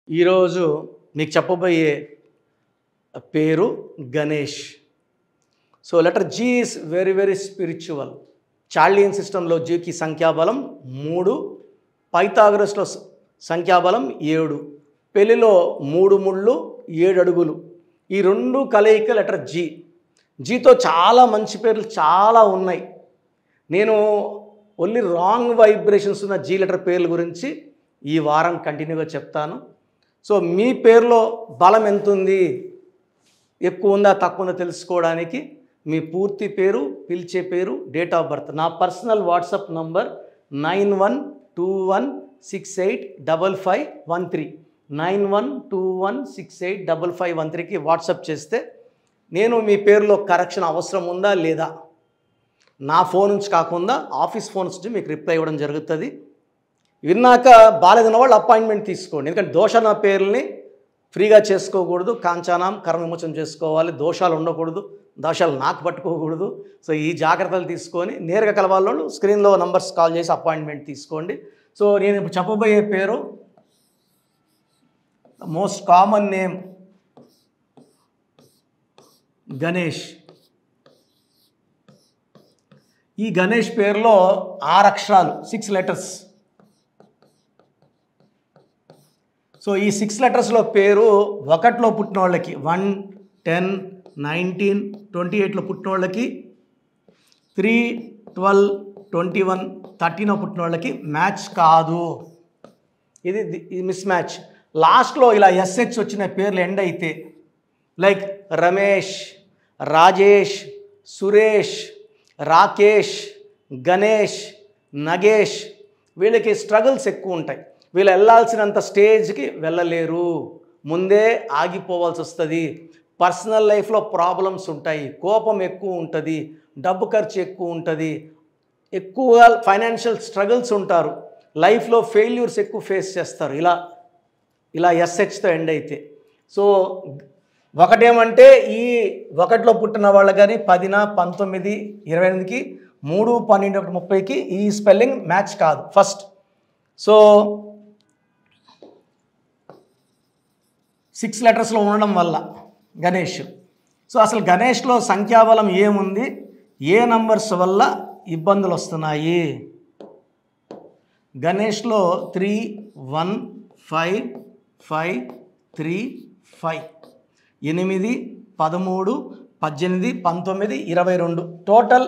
ఈరోజు మీకు చెప్పబోయే పేరు Ganesh. So letter G is very very spiritual. Chaldean సిస్టంలో జీకి సంఖ్యాబలం 3, పైథాగరస్లో సంఖ్యాబలం 7, పెళ్లిలో 3 ముళ్ళు 7 అడుగులు. ఈ రెండు కలయిక లెటర్ జీ. జీతో చాలా మంచి పేర్లు చాలా ఉన్నాయి. నేను ఓన్లీ రాంగ్ వైబ్రేషన్స్ ఉన్న జీ లెటర్ పేర్ల గురించి ఈ వారం కంటిన్యూగా చెప్తాను. సో మీ పేరులో బలం ఎంత ఉంది, ఎక్కువ ఉందా తక్కువ ఉందా తెలుసుకోవడానికి మీ పూర్తి పేరు, పిలిచే పేరు, డేట్ ఆఫ్ బర్త్, నా పర్సనల్ వాట్సాప్ నంబర్ 9121685513 9121685513కి వాట్సాప్ చేస్తే నేను మీ పేరులో కరెక్షన్ అవసరం ఉందా లేదా నా ఫోన్ నుంచి కాకుండా ఆఫీస్ ఫోన్ నుంచి మీకు రిప్లై ఇవ్వడం జరుగుతుంది. విన్నాక బాలేదన్న వాళ్ళు అపాయింట్మెంట్ తీసుకోండి. ఎందుకంటే దోషాల పేర్లని ఫ్రీగా చేసుకోకూడదు. కాంచానాం కర్మ విమోచనం చేసుకోవాలి. దోషాలు ఉండకూడదు, దోషాలు నాకు పట్టుకోకూడదు. సో ఈ జాగ్రత్తలు తీసుకొని నేరుగా కలవాళ్ళు స్క్రీన్లో నంబర్స్ కాల్ చేసి అపాయింట్మెంట్ తీసుకోండి. సో నేను ఇప్పుడు చెప్పబోయే పేరు మోస్ట్ కామన్ నేమ్ గణేష్. ఈ గణేష్ పేరులో 6 అక్షరాలు, 6 లెటర్స్. సో ఈ 6 లెటర్స్లో పేరు 1లో పుట్టిన వాళ్ళకి 1, 10, 19, 28లో పుట్టిన వాళ్ళకి 3, 12, 21, 13 పుట్టిన వాళ్ళకి మ్యాచ్ కాదు. ఇది మిస్ మ్యాచ్. లాస్ట్లో ఇలా ఎస్హెచ్ వచ్చిన పేర్లు ఎండ్ అయితే లైక్ రమేష్, రాజేష్, సురేష్, రాకేష్, గణేష్, నగేష్, వీళ్ళకి స్ట్రగుల్స్ ఎక్కువ ఉంటాయి. వీళ్ళు వెళ్ళాల్సినంత స్టేజ్కి వెళ్ళలేరు, ముందే ఆగిపోవాల్సి వస్తుంది. పర్సనల్ లైఫ్లో ప్రాబ్లమ్స్ ఉంటాయి, కోపం ఎక్కువ ఉంటుంది, డబ్బు ఖర్చు ఎక్కువ ఉంటుంది, ఎక్కువగా ఫైనాన్షియల్ స్ట్రగుల్స్ ఉంటారు, లైఫ్లో ఫెయిల్యూర్స్ ఎక్కువ ఫేస్ చేస్తారు. ఇలా ఎస్హెచ్తో ఎండ్ అయితే. సో ఒకటేమంటే ఈ 1లో పుట్టిన వాళ్ళు కానీ 10, 19, 28కి 3, 12, 30కి ఈ స్పెల్లింగ్ మ్యాచ్ కాదు ఫస్ట్. సో 6 లెటర్స్లో ఉండడం వల్ల గణేష్. సో అసలు గణేష్లో సంఖ్యాబలం ఏముంది, ఏ నంబర్స్ వల్ల ఇబ్బందులు వస్తున్నాయి? గణేష్లో 3, 1, 5, 5, 3, 5, 8, 13, 18, 19, 22, టోటల్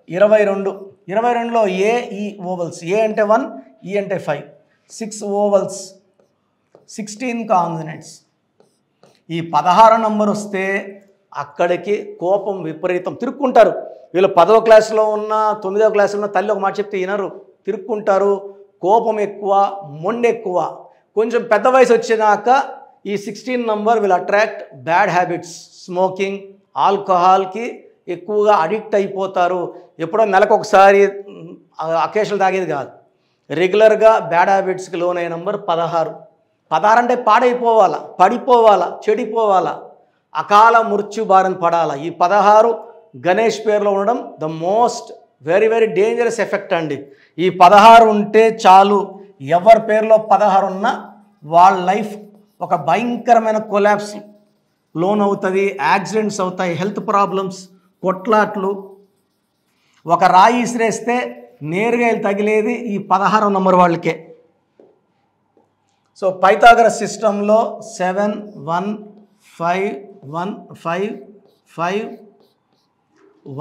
22. 22లో ఏ ఈ ఓవల్స్, ఏ అంటే 1, ఈ అంటే 5, 6 ఓవల్స్, 16 కాన్సనెంట్స్. ఈ 16 నంబర్ వస్తే అక్కడికి కోపం విపరీతం, తిరుక్కుంటారు. వీళ్ళు 10వ క్లాసులో ఉన్న 9వ క్లాసులో ఉన్న తల్లి ఒక మాట చెప్తే వినరు, తిరుక్కుంటారు. కోపం ఎక్కువ, మొండి ఎక్కువ. కొంచెం పెద్ద వయసు వచ్చినాక ఈ 16 number will attract bad habits, smoking, ఆల్కహాల్కి ఎక్కువగా అడిక్ట్ అయిపోతారు. ఎప్పుడో నెలకు ఒకసారి అకేషన్లు తాగేది కాదు, రెగ్యులర్గా బ్యాడ్ హ్యాబిట్స్కి లోనయ్యే నంబర్ 16. 16 అంటే పాడైపోవాలా, పడిపోవాలా, చెడిపోవాలా, అకాల మృత్యు బారిన పడాలా. ఈ 16 గణేష్ పేరులో ఉండడం the most very very dangerous effect అండి. ఈ 16 ఉంటే చాలు, ఎవరి పేరులో 16 ఉన్నా వాళ్ళ లైఫ్ ఒక భయంకరమైన కొలాప్స్ లోన్ అవుతుంది, యాక్సిడెంట్స్ అవుతాయి, హెల్త్ ప్రాబ్లమ్స్, కొట్లాట్లు. ఒక రాయి ఇసిరేస్తే నేరుగా తగిలేది ఈ 16 నంబర్ వాళ్ళకే. సో పైథాగరస్ సిస్టంలో 7, 1, 5, 1, 5, 5,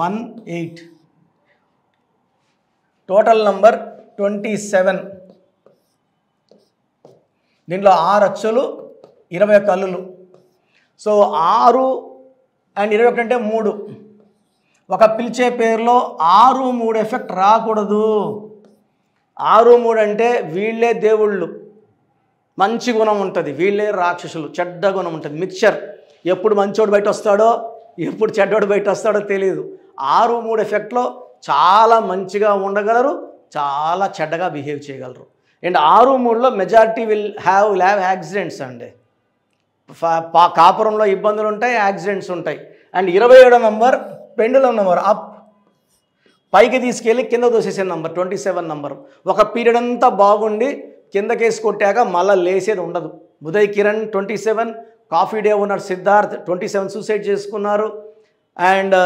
1, 8 టోటల్ నంబర్ 27. దీంట్లో 6 అచ్చులు, 21 హల్లులు. సో 6 అండ్ 21 అంటే 3. ఒక పిలిచే పేరులో 6, 3 ఎఫెక్ట్ రాకూడదు. 6, 3 అంటే వీళ్ళే దేవుళ్ళు, మంచి గుణం ఉంటుంది, వీళ్ళే రాక్షసులు, చెడ్డ గుణం ఉంటుంది. మిక్చర్, ఎప్పుడు మంచోడు బయట వస్తాడో ఎప్పుడు చెడ్డోడు బయట వస్తాడో తెలియదు. 6, 3 ఎఫెక్ట్లో చాలా మంచిగా ఉండగలరు, చాలా చెడ్డగా బిహేవ్ చేయగలరు. అండ్ 6, 3లో మెజారిటీ విల్ హ్యావ్ యాక్సిడెంట్స్ అండి. కాపురంలో ఇబ్బందులు ఉంటాయి, యాక్సిడెంట్స్ ఉంటాయి. And 27 number pendulum number, up పైకి తీసుకెళ్ళి కింద దోసేసే నంబర్ 27 నంబర్. ఒక పీరియడ్ అంతా బాగుండి కిందకేసి కొట్టాక మళ్ళీ లేసేది ఉండదు. Uday Kiran 27, coffee day owner Siddharth 27 suicide చేసుకున్నారు. And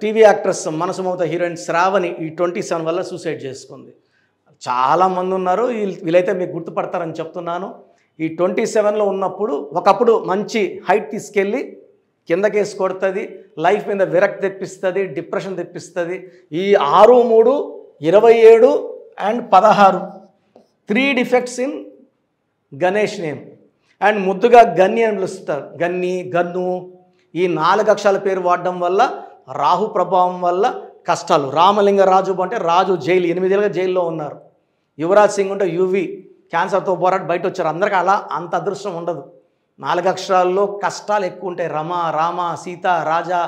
TV actress Manasu Mamata heroine Shravani ఈ 27 వల్ల సూసైడ్ చేసుకుంది. చాలామంది ఉన్నారు, వీళ్ళైతే మీకు గుర్తుపడతారని చెప్తున్నాను. ఈ 27లో ఉన్నప్పుడు ఒకప్పుడు మంచి హైట్ తీసుకెళ్ళి కిందకేసి కొడుతుంది, లైఫ్ మీద విరక్తి తెప్పిస్తుంది, డిప్రెషన్ తెప్పిస్తుంది. ఈ 6, 3, 27 and 16 3 defects in Ganesh name. And ముద్దుగా గన్ని అని పిలుస్తారు. గన్ని, గన్ను ఈ 4 అక్షరాల పేరు వాడడం వల్ల రాహు ప్రభావం వల్ల కష్టాలు. రామలింగరాజు అంటే రాజు జైలు 8 ఏళ్ళుగా జైల్లో ఉన్నారు. యువరాజ్ సింగ్ ఉంటే యువి క్యాన్సర్తో పోరాడి బయట వచ్చారు. అందరికీ అలా అంత అదృష్టం ఉండదు. 4 అక్షరాల్లో కష్టాలు ఎక్కువ ఉంటాయి. రమ, రామ, సీత, రాజా,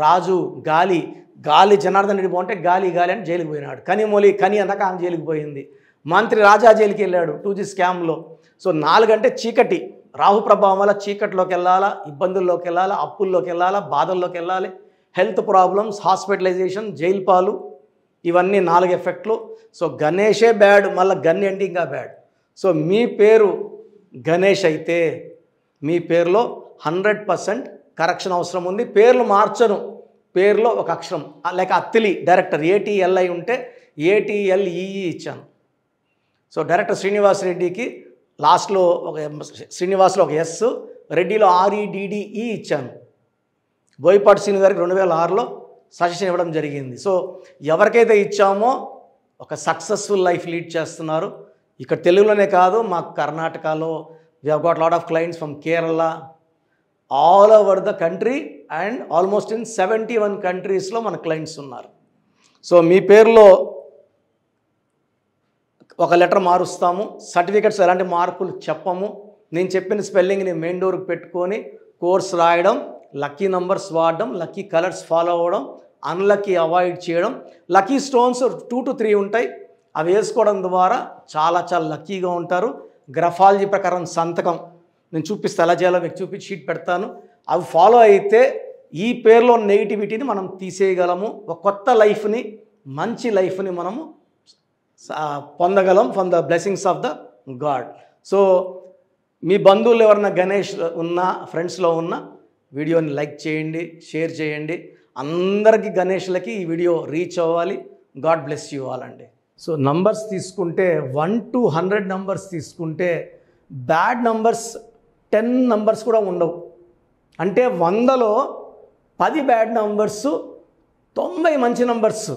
రాజు, గాలి. గాలి జనార్దన్ రెడ్డి బాగుంటే గాలి గాలి అని జైలుకి పోయినాడు. కనిమొలి కని అన్నాక ఆమె జైలుకి పోయింది. మంత్రి రాజా జైలుకి వెళ్ళాడు 2G స్కామ్లో. సో 4 అంటే చీకటి. రాహు ప్రభావం వల్ల చీకటిలోకి వెళ్ళాలా, ఇబ్బందుల్లోకి వెళ్ళాలా, అప్పుల్లోకి వెళ్ళాలా, బాధల్లోకి వెళ్ళాలి, హెల్త్ ప్రాబ్లమ్స్, హాస్పిటలైజేషన్, జైలు పాలు, ఇవన్నీ 4 ఎఫెక్ట్లు. సో గణేషే బ్యాడ్, మళ్ళీ గన్ అంటే ఇంకా బ్యాడ్. సో మీ పేరు గణేష్ అయితే మీ పేరులో 100% కరెక్షన్ అవసరం ఉంది. పేర్లు మార్చను, పేరులో ఒక అక్షరం లైక్ అత్తిలి డైరెక్టర్ ATLI ఉంటే ATLEE ఇచ్చాను. సో డైరెక్టర్ శ్రీనివాస్ రెడ్డికి లాస్ట్లో ఒక శ్రీనివాస్లో ఒక S, రెడ్డిలో REDDE ఇచ్చాను. బోయపాటి శ్రీను గారికి 2006లో సజెషన్ ఇవ్వడం జరిగింది. సో ఎవరికైతే ఇచ్చామో ఒక సక్సెస్ఫుల్ లైఫ్ లీడ్ చేస్తున్నారు. ఇక్కడ తెలుగులోనే కాదు, మా కర్ణాటకలో we have got lot of clients from Kerala, all over the country and almost in 71 countries-లో మన క్లయింట్స్ ఉన్నారు. సో మీ పేరులో ఒక లెటర్ మారుస్తాము. సర్టిఫికెట్స్ ఎలాంటి మార్పులు చెప్పము. నేను చెప్పిన స్పెల్లింగ్ని మెయిన్ డోర్కి పెట్టుకొని కోర్స్ రాయడం, లక్కీ నంబర్స్ వాడడం, లక్కీ కలర్స్ ఫాలో అవ్వడం, అన్లక్కీ అవాయిడ్ చేయడం. లక్కీ స్టోన్స్ 2 to 3 ఉంటాయి. అవి వేసుకోవడం ద్వారా చాలా చాలా లక్కీగా ఉంటారు. గ్రఫాలజీ ప్రకారం సంతకం నేను చూపిస్తాను, ఎలా చేయాలో మీకు చూపించి షీట్ పెడతాను. అవి ఫాలో అయితే ఈ పేరులో నెగిటివిటీని మనం తీసేయగలము. ఒక కొత్త లైఫ్ని, మంచి లైఫ్ని మనము పొందగలం from the blessings of the god. So మీ బంధువులు ఎవరన్నా గణేష్ ఉన్న, ఫ్రెండ్స్లో ఉన్న వీడియోని లైక్ చేయండి, షేర్ చేయండి. అందరికీ గణేష్లకి ఈ వీడియో రీచ్ అవ్వాలి. గాడ్ బ్లెస్ యూ ఆల్ అండి. సో నంబర్స్ తీసుకుంటే 1 to 100 నంబర్స్ తీసుకుంటే బ్యాడ్ నంబర్స్ 10 నంబర్స్ కూడా ఉండవు. అంటే 100లో 10 బ్యాడ్ నంబర్స్, 90 మంచి నంబర్స్.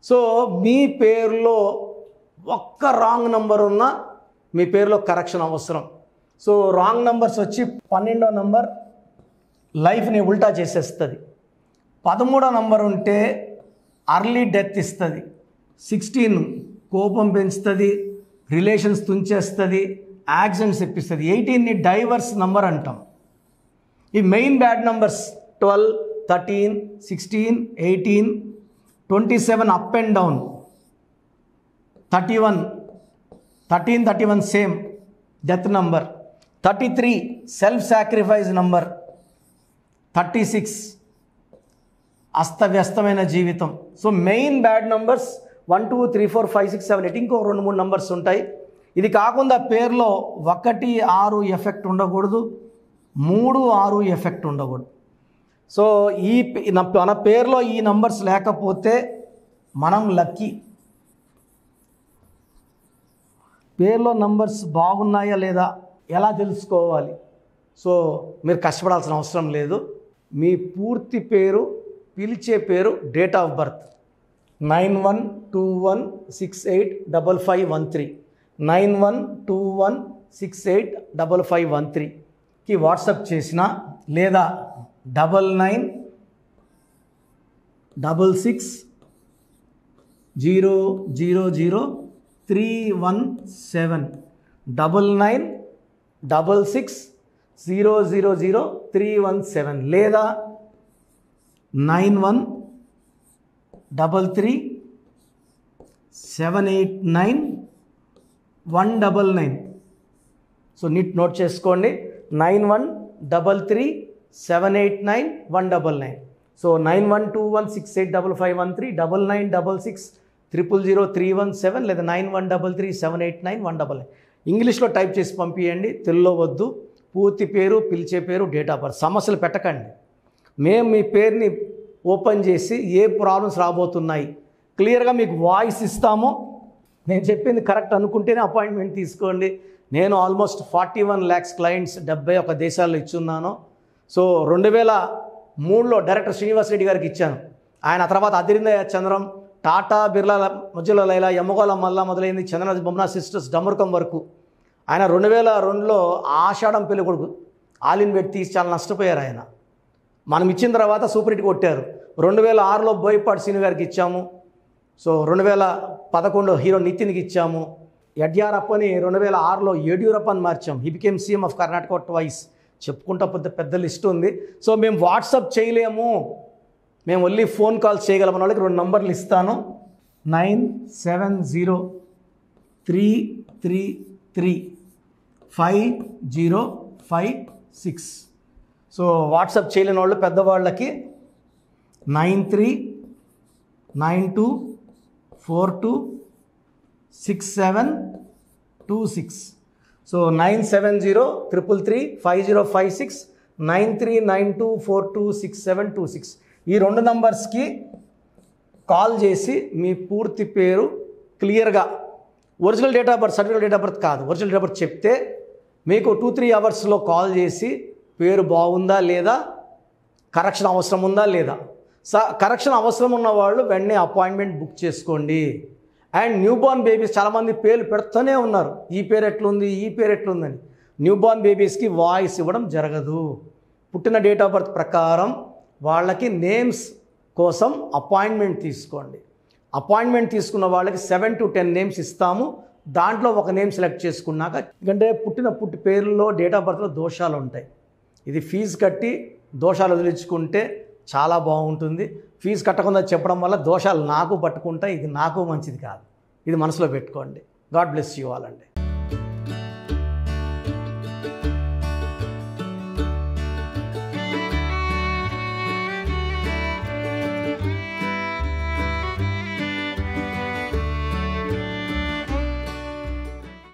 సో మీ పేరులో ఒక్క రాంగ్ నంబర్ ఉన్నా మీ పేరులో కరెక్షన్ అవసరం. సో రాంగ్ నంబర్స్ వచ్చి 12వ నంబర్ లైఫ్ని ఉల్టా చేసేస్తుంది. 13వ నంబర్ ఉంటే అర్లీ డెత్ ఇస్తుంది. 16 కోపం పెంచుతుంది, రిలేషన్స్ తుంచేస్తుంది, యాక్సిడెంట్స్ ఇప్పిస్తుంది. 18ని డైవర్స్ నంబర్ అంటాం. ఈ main bad numbers 12, 13, 16, 18, 27 up and down, 31, 13, 31 same death number, 33 self sacrifice number, 36 అస్తవ్యస్తమైన జీవితం. సో మెయిన్ బ్యాడ్ నంబర్స్ 1, 2, 3, 4, 5, 6, 7, 8 ఇంకో 2, 3 నంబర్స్ ఉంటాయి. ఇది కాకుండా పేరులో 1, 6 ఎఫెక్ట్ ఉండకూడదు, 3, 6 ఎఫెక్ట్ ఉండకూడదు. సో మన పేరులో ఈ నంబర్స్ లేకపోతే మనం లక్కీ. పేరులో నంబర్స్ బాగున్నాయా లేదా ఎలా తెలుసుకోవాలి? సో మీరు కష్టపడాల్సిన అవసరం లేదు. మీ పూర్తి పేరు, పిలిచే పేరు, డేట్ ఆఫ్ బర్త్ 9121685513 9121685513కి వాట్సాప్ చేసిన లేదా 9966000317 9966000317 లేదా 9133789199. సో నోట్ చేసుకోండి, 9133789199. సో 9121685513 9966000317 లేదా 9133789199. ఇంగ్లీష్లో టైప్ చేసి పంపించండి, తెలుగులో వద్దు. పూర్తి పేరు, పిలిచే పేరు, డేట్ ఆఫ్ బర్త్. సమస్యలు పెట్టకండి. మేము మీ పేరుని ఓపెన్ చేసి ఏ ప్రాబ్లమ్స్ రాబోతున్నాయి క్లియర్గా మీకు వాయిస్ ఇస్తాము. నేను చెప్పింది కరెక్ట్ అనుకుంటేనే అపాయింట్మెంట్ తీసుకోండి. నేను ఆల్మోస్ట్ 41 lakhs క్లయింట్స్ 71 దేశాల్లో ఇచ్చున్నాను. సో 2003లో డైరెక్టర్ శ్రీనివాస్ రెడ్డి గారికి ఇచ్చాను. ఆయన తర్వాత అదిరింద చంద్రం, టాటా, బిర్లా, మధ్యలో లైలా, యమ్మగోళ మల్లా మొదలైంది, చంద్రనాథ్ బొమ్మనా సిస్టర్స్, డమరుకం వరకు. ఆయన 2002లో ఆషాఢం పెళ్లి కొడుకు ఆలిన్ బెట్ తీసి చాలా నష్టపోయారు ఆయన. మనం ఇచ్చిన తర్వాత సూపర్ హిట్ కొట్టారు. 2006లో బోయపాటి సీను గారికి ఇచ్చాము. సో 2011లో హీరో నితిన్కి ఇచ్చాము. యడ్యూరప్పని 2006లో యడ్యూరప్పని మార్చాం. He became CM of Karnataka twice. చెప్పుకుంటా పెద్ద లిస్ట్ ఉంది. సో మేము వాట్సాప్ చేయలేము, మేము ఓన్లీ ఫోన్ కాల్స్ చేయగలమన్న వాళ్ళకి 2 నంబర్లు ఇస్తాను. 9703335056. సో వాట్సాప్ చేయలేని వాళ్ళు పెద్దవాళ్ళకి 9392426726. సో 9703335056, 9392426726. ఈ 2 నంబర్స్కి కాల్ చేసి మీ పూర్తి పేరు క్లియర్గా, original date of birth, certificate date of birth కాదు, ఒరిజినల్ డేట్ ఆఫ్ బర్త్ చెప్తే మీకు 2-3 అవర్స్లో కాల్ చేసి పేరు బాగుందా లేదా, కరెక్షన్ అవసరం ఉందా లేదా. కరెక్షన్ అవసరం ఉన్న వాళ్ళు వెంటనే అపాయింట్మెంట్ బుక్ చేసుకోండి. అండ్ న్యూబార్న్ బేబీస్ చాలామంది పేర్లు పెడుతూనే ఉన్నారు, ఈ పేరు ఎట్లుంది, ఈ పేరు ఎట్లుందని. న్యూబార్న్ బేబీస్కి వాయిస్ ఇవ్వడం జరగదు. పుట్టిన డేట్ ఆఫ్ బర్త్ ప్రకారం వాళ్ళకి నేమ్స్ కోసం అపాయింట్మెంట్ తీసుకోండి. అపాయింట్మెంట్ తీసుకున్న వాళ్ళకి 7 to 10 నేమ్స్ ఇస్తాము. దాంట్లో ఒక నేమ్ సెలెక్ట్ చేసుకున్నాక, ఎందుకంటే పుట్టి పేర్లలో డేట్ ఆఫ్ బర్త్లో దోషాలు ఉంటాయి. ఇది ఫీజు కట్టి దోషాలు వదిలించుకుంటే చాలా బాగుంటుంది. ఫీజు కట్టకుండా చెప్పడం వల్ల దోషాలు నాకు పట్టుకుంటాయి. ఇది నాకు మంచిది కాదు. ఇది మనసులో పెట్టుకోండి. గాడ్ బ్లెస్ యూ ఆల్ అండి.